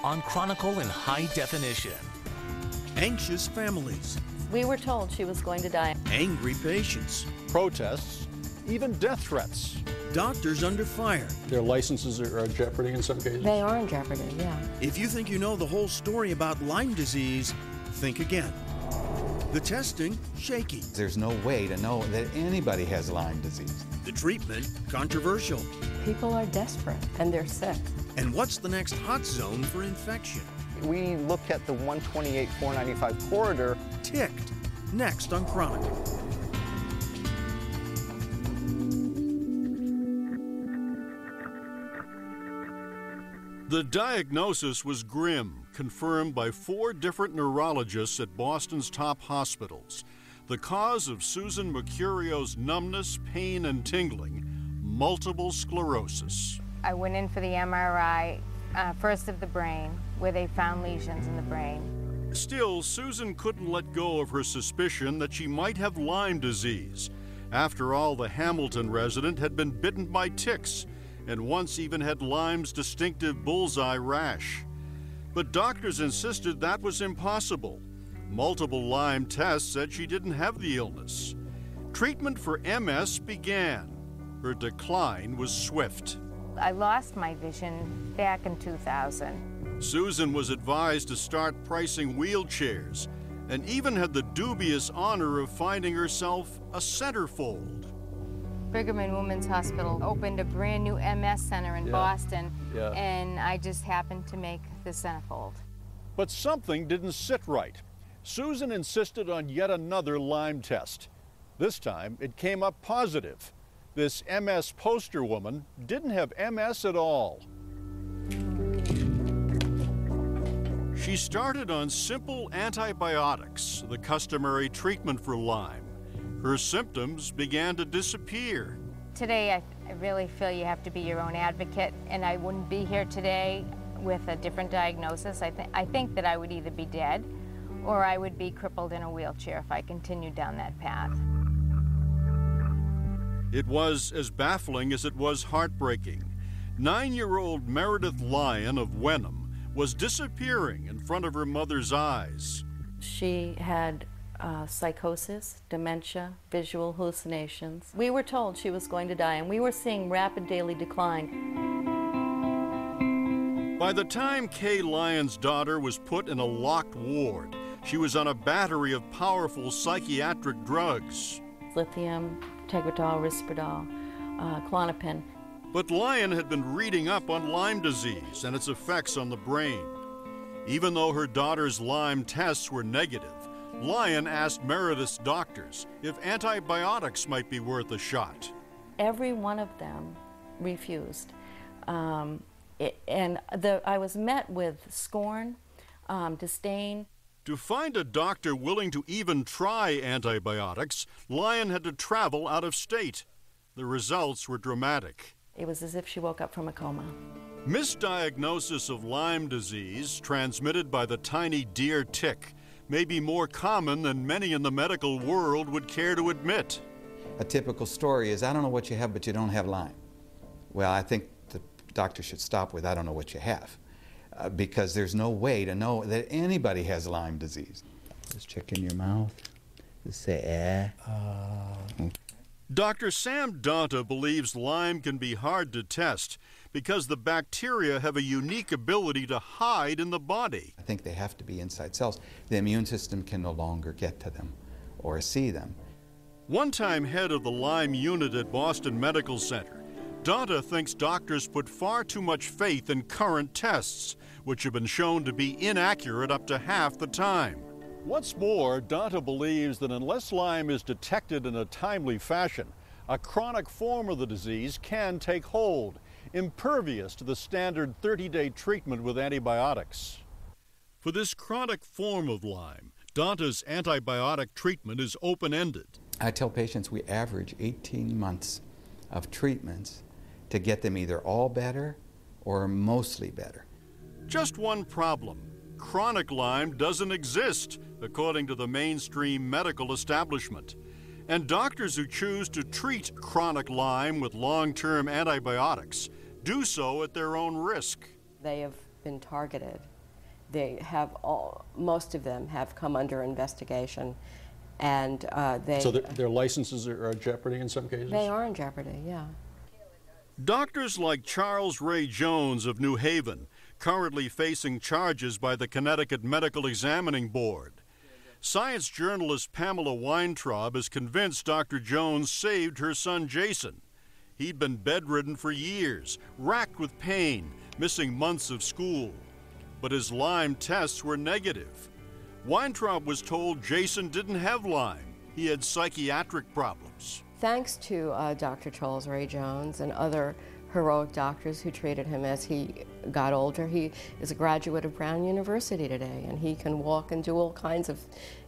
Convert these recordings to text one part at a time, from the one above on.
on Chronicle in high definition. Anxious families. We were told she was going to die. Angry patients. Protests, even death threats. Doctors under fire. Their licenses are in jeopardy in some cases. They are in jeopardy, yeah. If you think you know the whole story about Lyme disease, think again. The testing, shaky. There's no way to know that anybody has Lyme disease. The treatment, controversial. People are desperate and they're sick. And what's the next hot zone for infection? We look at the 128-495 corridor. Ticked. Next on Chronicle. The diagnosis was grim, confirmed by 4 different neurologists at Boston's top hospitals. The cause of Susan Mercurio's numbness, pain, and tingling, multiple sclerosis. I went in for the MRI, first of the brain, where they found lesions in the brain. Still, Susan couldn't let go of her suspicion that she might have Lyme disease. After all, the Hamilton resident had been bitten by ticks, and once even had Lyme's distinctive bullseye rash. But doctors insisted that was impossible. Multiple Lyme tests said she didn't have the illness. Treatment for MS began. Her decline was swift. I lost my vision back in 2000. Susan was advised to start pricing wheelchairs and even had the dubious honor of finding herself a centerfold. Brigham and Women's Hospital opened a brand new MS center in Boston, and I just happened to make the centerfold. But something didn't sit right. Susan insisted on yet another Lyme test. This time, it came up positive. This MS poster woman didn't have MS at all. She started on simple antibiotics, the customary treatment for Lyme. Her symptoms began to disappear. Today, I really feel you have to be your own advocate, and I wouldn't be here today with a different diagnosis. I think that I would either be dead or I would be crippled in a wheelchair if I continued down that path. It was as baffling as it was heartbreaking. 9-year-old Meredith Lyon of Wenham was disappearing in front of her mother's eyes. She had psychosis, dementia, visual hallucinations. We were told she was going to die, and we were seeing rapid daily decline. By the time Kay Lyon's daughter was put in a locked ward, she was on a battery of powerful psychiatric drugs. Lithium, Tegretol, Risperdal, Klonopin. But Lyon had been reading up on Lyme disease and its effects on the brain. Even though her daughter's Lyme tests were negative, Lyon asked Meredith's doctors if antibiotics might be worth a shot. Every one of them refused. I was met with scorn, disdain. To find a doctor willing to even try antibiotics, Lyon had to travel out of state. The results were dramatic. It was as if she woke up from a coma. Misdiagnosis of Lyme disease, transmitted by the tiny deer tick, may be more common than many in the medical world would care to admit. A typical story is, I don't know what you have, but you don't have Lyme. Well, I think the doctor should stop with, I don't know what you have, because there's no way to know that anybody has Lyme disease. Just check in your mouth. Just say, Dr. Sam Donta believes Lyme can be hard to test because the bacteria have a unique ability to hide in the body. I think they have to be inside cells. The immune system can no longer get to them or see them. One-time head of the Lyme unit at Boston Medical Center, Donta thinks doctors put far too much faith in current tests, which have been shown to be inaccurate up to half the time. What's more, Donta believes that unless Lyme is detected in a timely fashion, a chronic form of the disease can take hold, impervious to the standard 30-day treatment with antibiotics. For this chronic form of Lyme, Donta's antibiotic treatment is open-ended. I tell patients we average 18 months of treatments to get them either all better or mostly better. Just one problem. Chronic Lyme doesn't exist, according to the mainstream medical establishment. And doctors who choose to treat chronic Lyme with long-term antibiotics do so at their own risk. They have been targeted They have most of them have come under investigation, and So their licenses are in jeopardy in some cases? They are in jeopardy, yeah. Doctors like Charles Ray Jones of New Haven, currently facing charges by the Connecticut Medical Examining Board. Science journalist Pamela Weintraub is convinced Dr. Jones saved her son Jason. He'd been bedridden for years, racked with pain, missing months of school. But his Lyme tests were negative. Weintraub was told Jason didn't have Lyme. He had psychiatric problems. Thanks to Dr. Charles Ray Jones and other heroic doctors who treated him as he got older, he is a graduate of Brown University today, and he can walk and do all kinds of,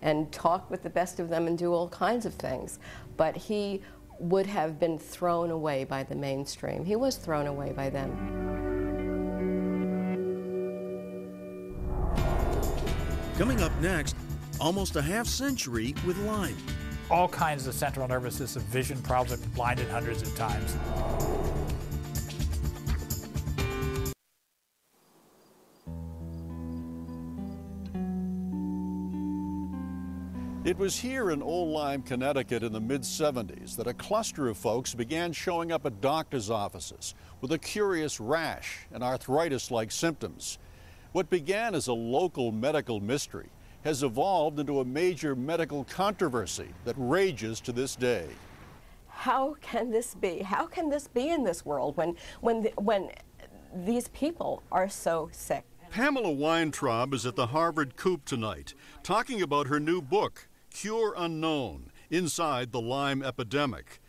and talk with the best of them and do all kinds of things. But he would have been thrown away by the mainstream. He was thrown away by them. Coming up next, almost a half century with Lyme. All kinds of central nervous system vision problems. I've been blinded hundreds of times. It was here in Old Lyme, Connecticut in the mid-70s that a cluster of folks began showing up at doctors' offices with a curious rash and arthritis-like symptoms. What began as a local medical mystery has evolved into a major medical controversy that rages to this day. How can this be? How can this be in this world when these people are so sick? Pamela Weintraub is at the Harvard Coop tonight, talking about her new book, Cure Unknown, Inside the Lyme Epidemic.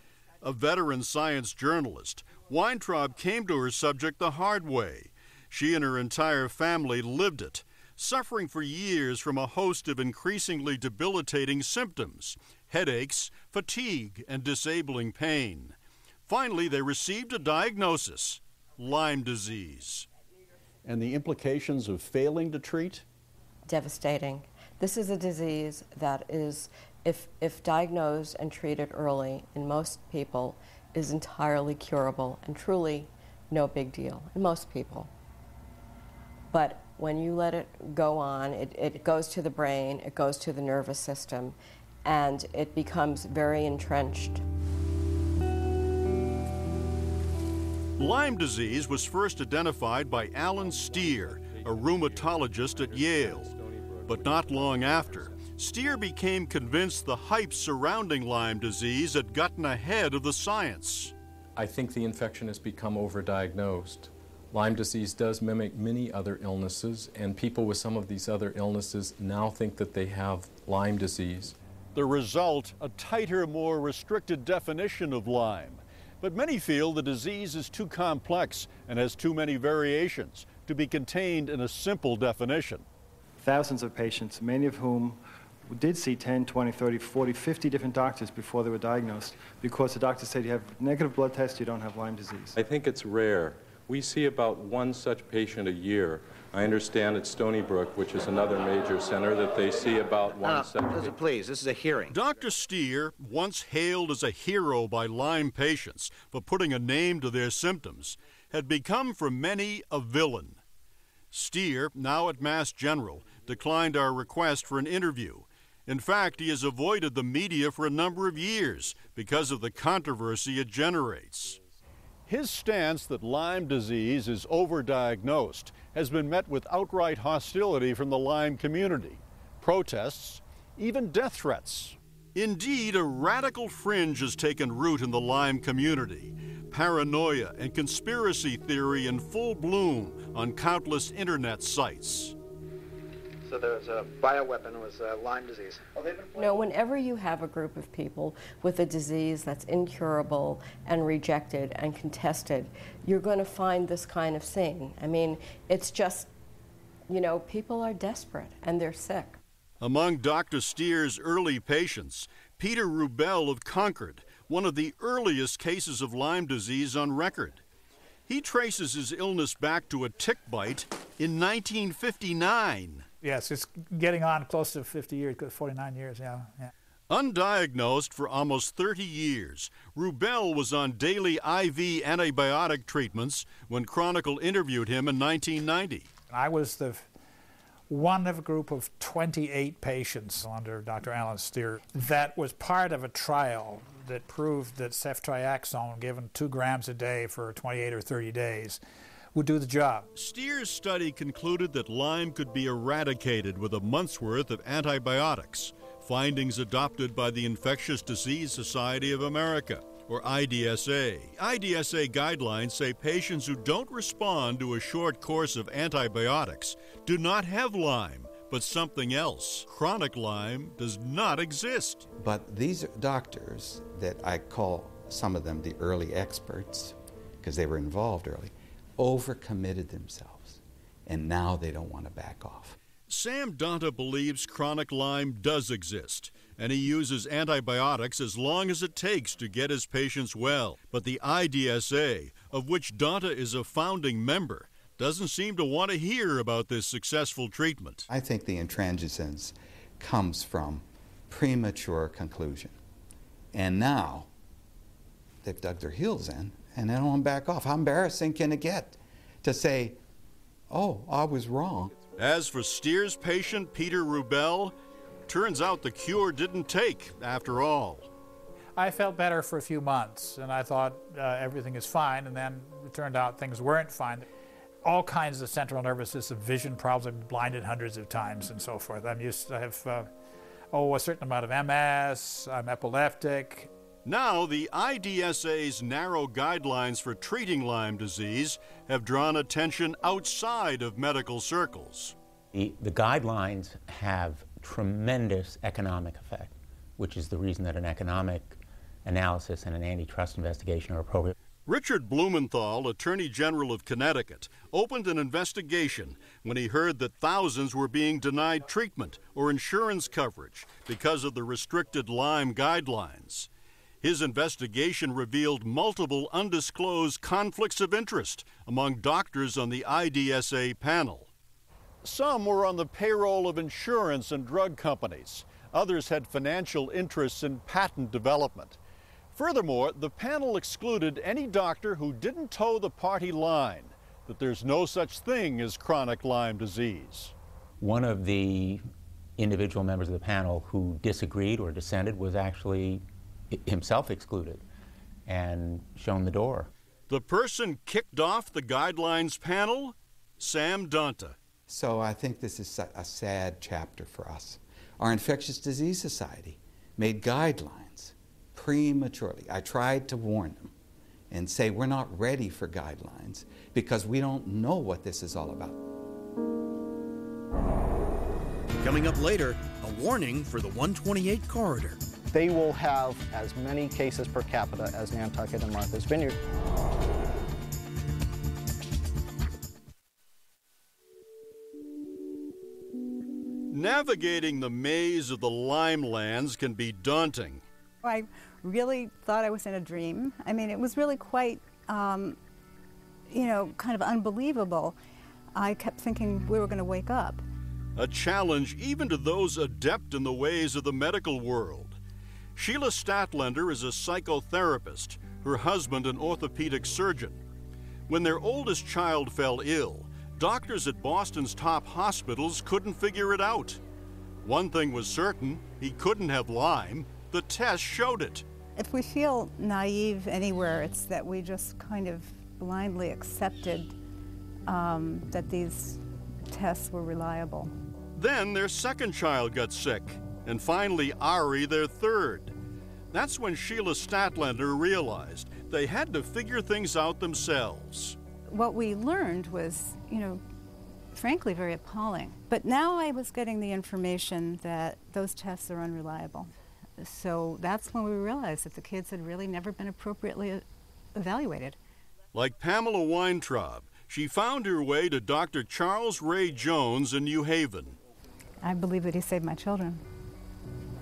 A veteran science journalist, Weintraub came to her subject the hard way. She and her entire family lived it, suffering for years from a host of increasingly debilitating symptoms, headaches, fatigue, and disabling pain. Finally, they received a diagnosis, Lyme disease. And the implications of failing to treat? Devastating. This is a disease that is, if diagnosed and treated early in most people, is entirely curable and truly no big deal in most people. But when you let it go on, it goes to the brain, it goes to the nervous system, and it becomes very entrenched. Lyme disease was first identified by Alan Steer, a rheumatologist at Yale. But not long after, Steer became convinced the hype surrounding Lyme disease had gotten ahead of the science. I think the infection has become overdiagnosed. Lyme disease does mimic many other illnesses, and people with some of these other illnesses now think that they have Lyme disease. The result, a tighter, more restricted definition of Lyme. But many feel the disease is too complex and has too many variations to be contained in a simple definition. Thousands of patients, many of whom did see 10, 20, 30, 40, 50 different doctors before they were diagnosed because the doctor said you have negative blood tests, you don't have Lyme disease. I think it's rare. We see about one such patient a year. I understand at Stony Brook, which is another major center, that they see about one such. Please, this is a hearing. Dr. Steer, once hailed as a hero by Lyme patients for putting a name to their symptoms, had become for many a villain. Steer, now at Mass General, declined our request for an interview. In fact, he has avoided the media for a number of years because of the controversy it generates. His stance that Lyme disease is overdiagnosed has been met with outright hostility from the Lyme community, protests, even death threats. Indeed, a radical fringe has taken root in the Lyme community. Paranoia and conspiracy theory in full bloom on countless internet sites. So there was a bioweapon, it was Lyme disease. You know, whenever you have a group of people with a disease that's incurable and rejected and contested, you're going to find this kind of scene. I mean, it's just, you know, people are desperate and they're sick. Among Dr. Steer's early patients, Peter Rubel of Concord, one of the earliest cases of Lyme disease on record. He traces his illness back to a tick bite in 1959. Yes, it's getting on close to 50 years, 49 years, yeah. Undiagnosed for almost 30 years, Rubel was on daily IV antibiotic treatments when Chronicle interviewed him in 1990. I was the one of a group of 28 patients under Dr. Alan Steer that was part of a trial that proved that ceftriaxone given 2 grams a day for 28 or 30 days would do the job. Steer's study concluded that Lyme could be eradicated with a month's worth of antibiotics, findings adopted by the Infectious Disease Society of America, or IDSA. IDSA guidelines say patients who don't respond to a short course of antibiotics do not have Lyme, but something else. Chronic Lyme does not exist. But these doctors that I call some of them the early experts, because they were involved early, overcommitted themselves, and now they don't want to back off. Sam Donta believes chronic Lyme does exist, and he uses antibiotics as long as it takes to get his patients well. But the IDSA, of which Donta is a founding member, doesn't seem to want to hear about this successful treatment. I think the intransigence comes from premature conclusion. And now they've dug their heels in and they don't want to back off. How embarrassing can it get to say, oh, I was wrong? As for Steer's patient, Peter Rubel, turns out the cure didn't take after all. I felt better for a few months, and I thought everything is fine, and then it turned out things weren't fine. All kinds of central nervous system vision problems. I've been blinded hundreds of times and so forth. I have a certain amount of MS, I'm epileptic. Now, the IDSA's narrow guidelines for treating Lyme disease have drawn attention outside of medical circles. The guidelines have tremendous economic effect, which is the reason that an economic analysis and an antitrust investigation are appropriate. Richard Blumenthal, Attorney General of Connecticut, opened an investigation when he heard that thousands were being denied treatment or insurance coverage because of the restricted Lyme guidelines. His investigation revealed multiple undisclosed conflicts of interest among doctors on the IDSA panel. Some were on the payroll of insurance and drug companies. Others had financial interests in patent development. Furthermore, the panel excluded any doctor who didn't toe the party line, that there's no such thing as chronic Lyme disease. One of the individual members of the panel who disagreed or dissented was actually himself excluded and shown the door. The person kicked off the guidelines panel? Sam Donta. So I think this is a sad chapter for us. Our Infectious Disease Society made guidelines prematurely. I tried to warn them and say we're not ready for guidelines because we don't know what this is all about. Coming up later, a warning for the 128 corridor. They will have as many cases per capita as Nantucket and Martha's Vineyard. Navigating the maze of the Lyme lands can be daunting. I really thought I was in a dream. I mean, it was really quite, kind of unbelievable. I kept thinking we were going to wake up. A challenge even to those adept in the ways of the medical world. Sheila Statlander is a psychotherapist, her husband an orthopedic surgeon. When their oldest child fell ill, doctors at Boston's top hospitals couldn't figure it out. One thing was certain, he couldn't have Lyme. The test showed it. If we feel naive anywhere, it's that we just kind of blindly accepted that these tests were reliable. Then their second child got sick, and finally Ari, their third. That's when Sheila Statlander realized they had to figure things out themselves. What we learned was, frankly, very appalling. But now I was getting the information that those tests are unreliable. So that's when we realized that the kids had really never been appropriately evaluated. Like Pamela Weintraub, she found her way to Dr. Charles Ray Jones in New Haven. I believe that he saved my children.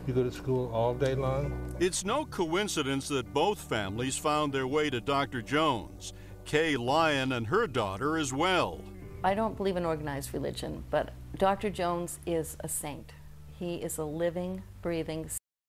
You go to school all day long? It's no coincidence that both families found their way to Dr. Jones, Kay Lyon and her daughter as well. I don't believe in organized religion, but Dr. Jones is a saint. He is a living, breathing